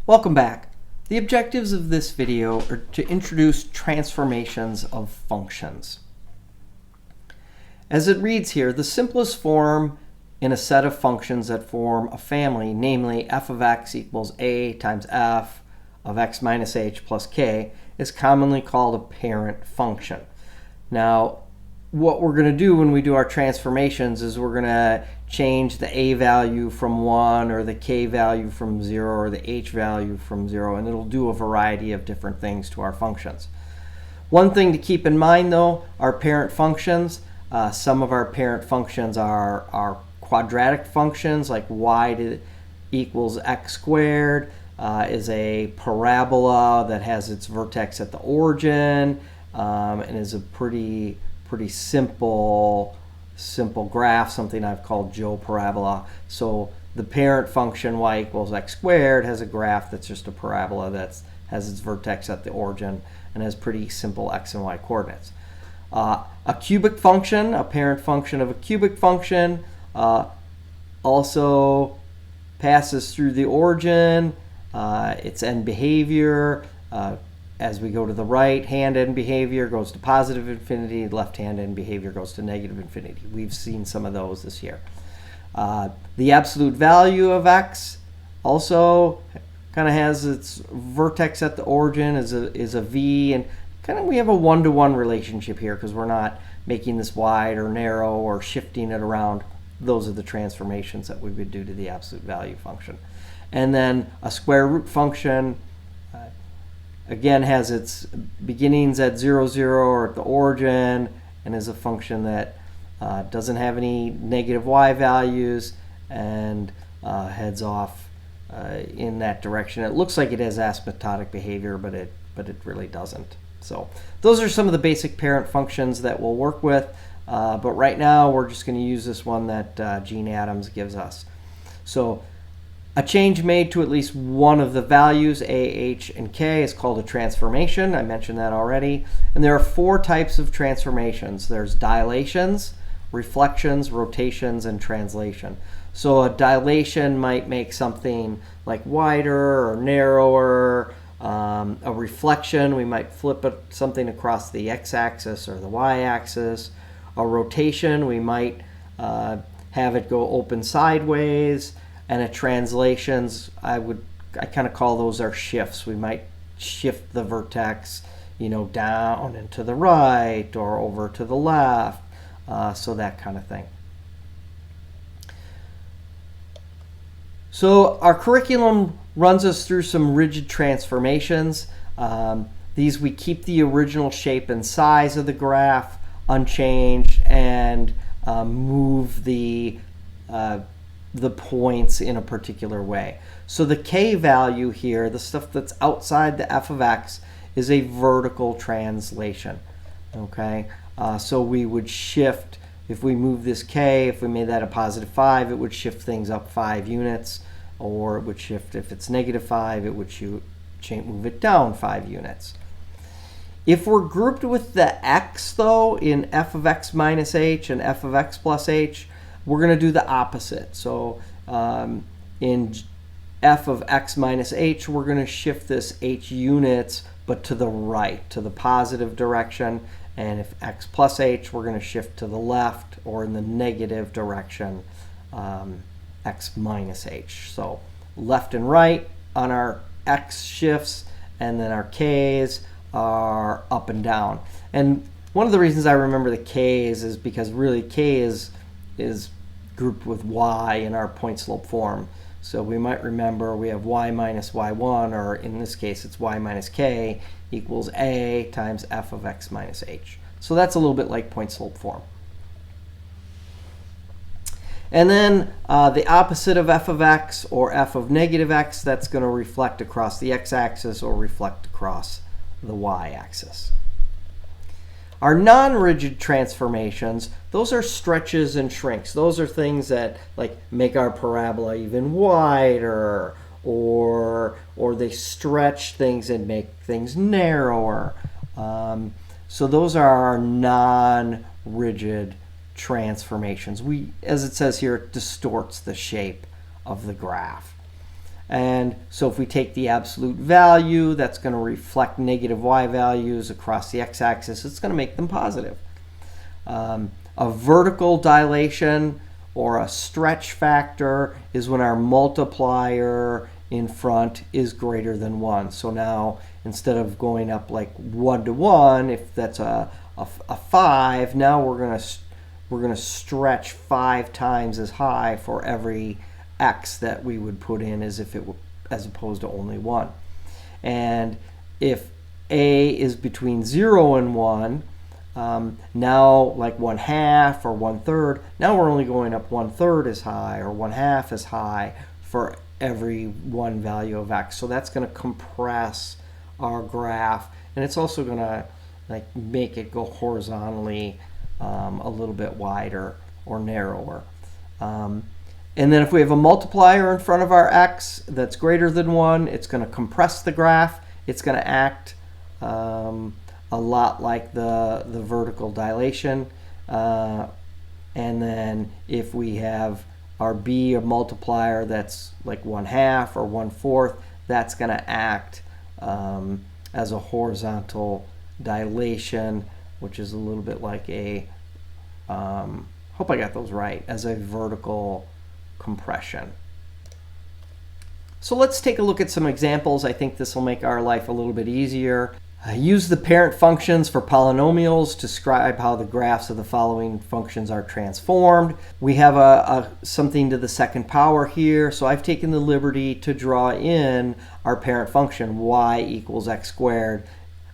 Welcome back. The objectives of this video are to introduce transformations of functions. As it reads here, the simplest form in a set of functions that form a family, namely f of x equals a times f of x minus h plus k, is commonly called a parent function. Now, what we're going to do when we do our transformations is we're going to change the a value from 1 or the k value from 0 or the h value from 0, and it'll do a variety of different things to our functions. One thing to keep in mind though, our parent functions, some of our parent functions are quadratic functions, like y equals x squared is a parabola that has its vertex at the origin and is a pretty simple graph, something I've called Joe parabola. So the parent function y equals x squared has a graph that's just a parabola that has its vertex at the origin and has pretty simple x and y coordinates. A cubic function, a parent function of a cubic function, also passes through the origin. Its end behavior, as we go to the right, hand end behavior goes to positive infinity, left hand end behavior goes to negative infinity. We've seen some of those this year. The absolute value of x also kind of has its vertex at the origin is a v, and kind of we have a one-to-one relationship here because we're not making this wide or narrow or shifting it around. Those are the transformations that we would do to the absolute value function. And then a square root function again has its beginnings at 0, 0 or at the origin, and is a function that doesn't have any negative y values and heads off in that direction. It looks like it has asymptotic behavior, but it really doesn't. So those are some of the basic parent functions that we'll work with, but right now we're just going to use this one that Gene Adams gives us. So a change made to at least one of the values, a, h, and k, is called a transformation. I mentioned that already. And there are 4 types of transformations. There's dilations, reflections, rotations, and translation. So a dilation might make something like wider or narrower. A reflection, we might flip something across the x-axis or the y-axis. A rotation, we might have it go open sideways. And a translations, I kind of call those our shifts. We might shift the vertex, down and to the right or over to the left, so that kind of thing. So our curriculum runs us through some rigid transformations. These we keep the original shape and size of the graph unchanged and move the points in a particular way. So the k value here, the stuff that's outside the f of x, is a vertical translation. Okay, so we would shift, if we move this k, if we made that a positive 5, it would shift things up 5 units, or it would shift, if it's negative 5, it would move it down 5 units. If we're grouped with the x, though, in f of x minus h and f of x plus h, we're going to do the opposite. So in f of x minus h, we're going to shift this h units, but to the right, to the positive direction. And if x plus h, we're going to shift to the left or in the negative direction, x minus h. So left and right on our x shifts, and then our k's are up and down. And one of the reasons I remember the k's is because really k is grouped with y in our point slope form. So we might remember we have y minus y1, or in this case it's y minus k equals a times f of x minus h. So that's a little bit like point slope form. And then the opposite of f of x, or f of negative x, that's going to reflect across the x-axis or reflect across the y-axis. Our non-rigid transformations, those are stretches and shrinks. Those are things that make our parabola even wider, or they stretch things and make things narrower. So those are our non-rigid transformations. As it says here, it distorts the shape of the graph. And so if we take the absolute value, that's going to reflect negative y values across the x-axis. It's going to make them positive. A vertical dilation or a stretch factor is when our multiplier in front is greater than 1. So now instead of going up like 1 to 1, if that's a 5, now we're going to stretch 5 times as high for every x that we would put in as opposed to only 1. And if a is between 0 and 1, now like 1/2 or 1/3, now we're only going up 1/3 as high or 1/2 as high for every one value of x. So that's going to compress our graph, and it's also going to like make it go horizontally a little bit wider or narrower. And then if we have a multiplier in front of our x that's greater than 1, it's going to compress the graph. It's going to act a lot like the vertical dilation. And then if we have our b, a multiplier that's like 1/2 or 1/4, that's going to act as a horizontal dilation, which is a little bit like a, hope I got those right, as a vertical compression. So let's take a look at some examples. I think this will make our life a little bit easier. Use the parent functions for polynomials to describe how the graphs of the following functions are transformed. We have something to the second power here, so I've taken the liberty to draw in our parent function, y equals x squared,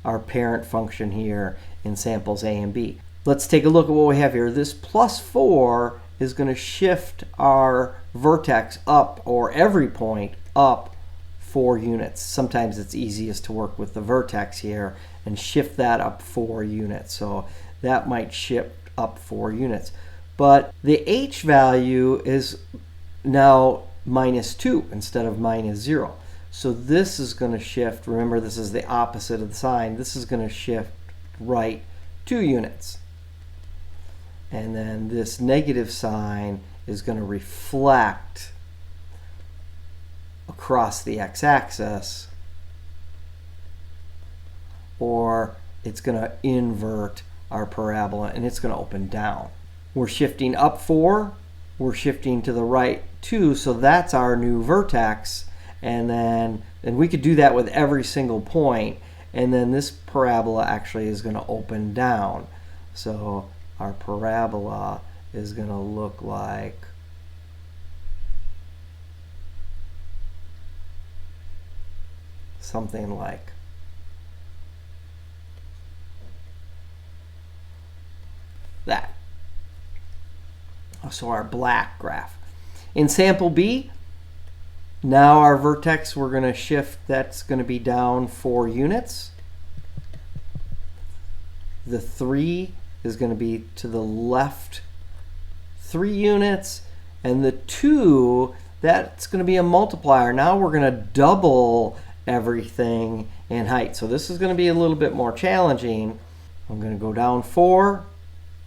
our parent function here in samples A and B. Let's take a look at what we have here. This +4 is going to shift our vertex up, or every point up, 4 units. Sometimes it's easiest to work with the vertex here and shift that up 4 units. So that might shift up 4 units. But the h value is now -2 instead of -0. So this is going to shift, remember this is the opposite of the sign, this is going to shift right 2 units. And then this negative sign is going to reflect across the x-axis, or it's going to invert our parabola and it's going to open down. We're shifting up 4, we're shifting to the right 2, so that's our new vertex, and we could do that with every single point, and then this parabola actually is going to open down. So our parabola is going to look like something like that. So our black graph. In sample B, now our vertex, we're going to shift, that's going to be down 4 units. The 3 is going to be to the left 3 units, and the 2, that's going to be a multiplier. Now we're going to double everything in height. So this is going to be a little bit more challenging. I'm going to go down 4.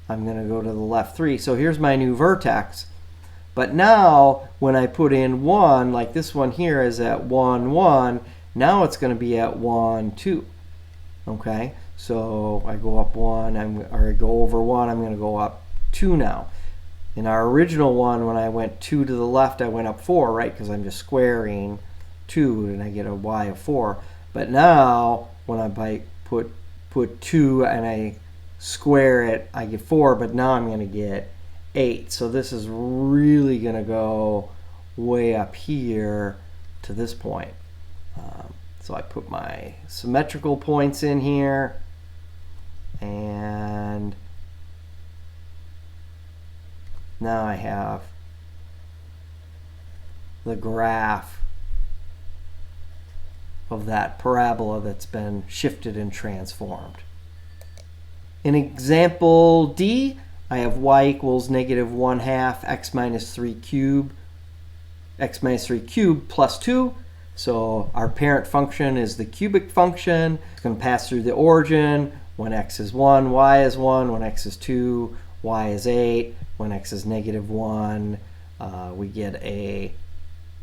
I'm going to go to the left 3. So here's my new vertex. But now when I put in 1, like this one here is at 1, 1, now it's going to be at 1, 2. Okay? So I go up 1, or I go over 1, I'm going to go up 2 now. In our original one, when I went 2 to the left, I went up 4, right? Because I'm just squaring 2 and I get a y of 4. But now when I put 2 and I square it, I get 4, but now I'm going to get 8. So this is really going to go way up here to this point. So I put my symmetrical points in here, and now I have the graph of that parabola that's been shifted and transformed. In example D, I have y equals -1/2 x minus 3 cubed plus 2. So our parent function is the cubic function. It's going to pass through the origin. When x is 1, y is 1. When x is 2, y is 8. When x is -1, we get a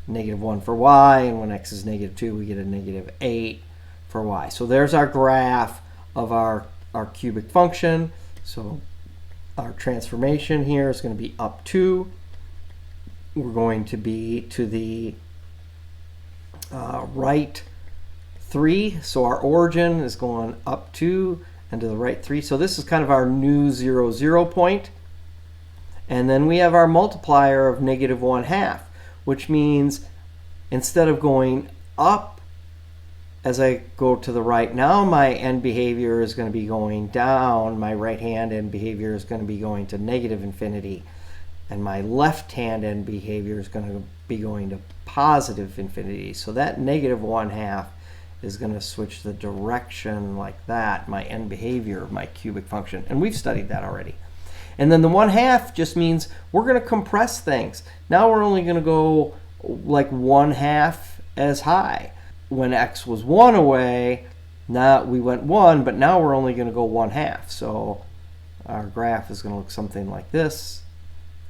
-1 for y, and when x is -2, we get a -8 for y. So there's our graph of our cubic function. So our transformation here is going to be up 2. We're going to be to the right 3. So our origin is going up 2 and to the right 3. So this is kind of our new 0, 0 point. And then we have our multiplier of -1/2, which means instead of going up as I go to the right, now my end behavior is going to be going down. My right hand end behavior is going to be going to -infinity. And my left hand end behavior is going to be going to positive infinity. So that -1/2 is going to switch the direction like that, my end behavior of my cubic function. And we've studied that already. And then the 1/2 just means we're going to compress things. Now we're only going to go like 1/2 as high. When x was 1 away, now we went 1, but now we're only going to go 1/2. So our graph is going to look something like this,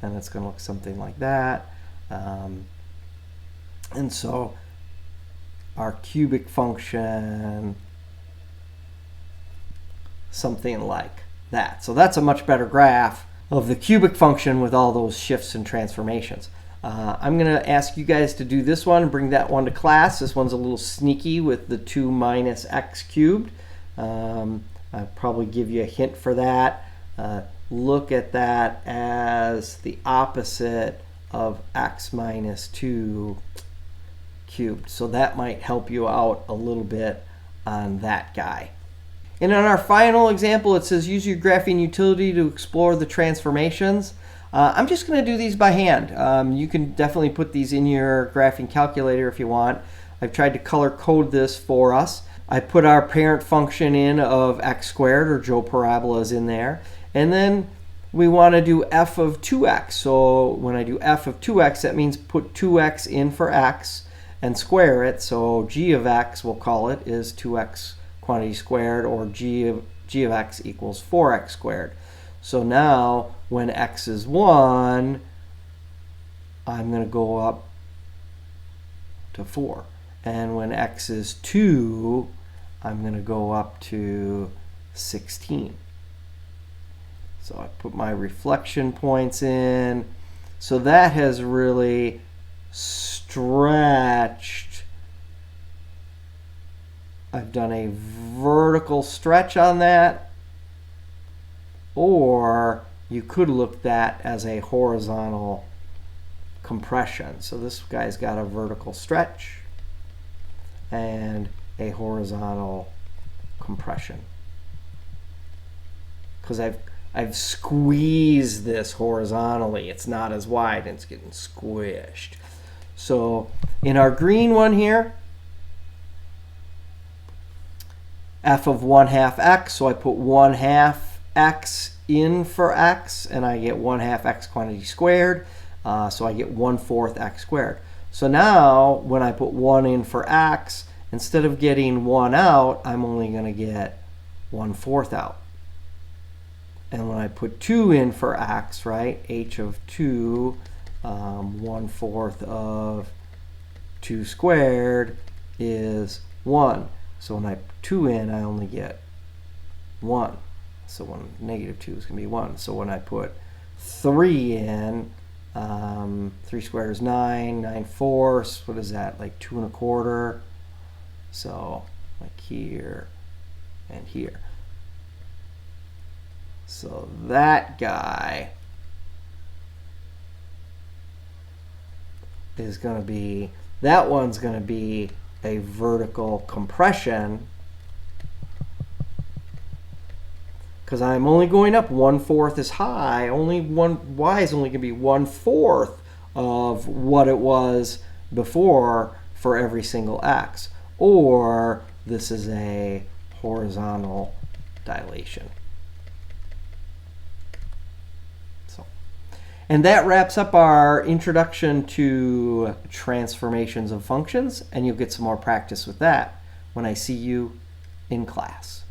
and it's going to look something like that. And so our cubic function, something like that. So that's a much better graph of the cubic function with all those shifts and transformations. I'm going to ask you guys to do this one and bring that one to class. This one's a little sneaky with the 2 minus x cubed. I'll probably give you a hint for that. Look at that as the opposite of x minus 2 cubed. So that might help you out a little bit on that guy. And on our final example, it says use your graphing utility to explore the transformations. I'm just going to do these by hand. You can definitely put these in your graphing calculator if you want. I've tried to color code this for us. I put our parent function in of x squared, or Joe parabolas, in there. And then we want to do f of 2x. So when I do f of 2x, that means put 2x in for x and square it. So g of x, we'll call it, is 2x quantity squared, or g of x equals 4x squared. So now when x is 1, I'm going to go up to 4. And when x is 2, I'm going to go up to 16. So I put my reflection points in. So that has really stretched. I've done a vertical stretch on that. Or you could look at that as a horizontal compression. So this guy's got a vertical stretch and a horizontal compression. Because I've squeezed this horizontally. It's not as wide and it's getting squished. So in our green one here, f of 1/2 x, so I put 1/2 x in for x, and I get 1/2 x quantity squared, so I get 1/4 x squared. So now when I put 1 in for x, instead of getting 1 out, I'm only going to get 1/4 out. And when I put 2 in for x, right, h of 2, 1/4 of 2 squared is 1. So when I put 2 in, I only get 1. So when -2 is going to be 1. So when I put 3 in, 3 squared is 9, 9/4. What is that, like 2 1/4? So like here and here. So that guy is going to be, that one's going to be a vertical compression, because I'm only going up 1/4 as high. Only y is only going to be 1/4 of what it was before for every single x. Or this is a horizontal dilation. So, and that wraps up our introduction to transformations of functions, and you'll get some more practice with that when I see you in class.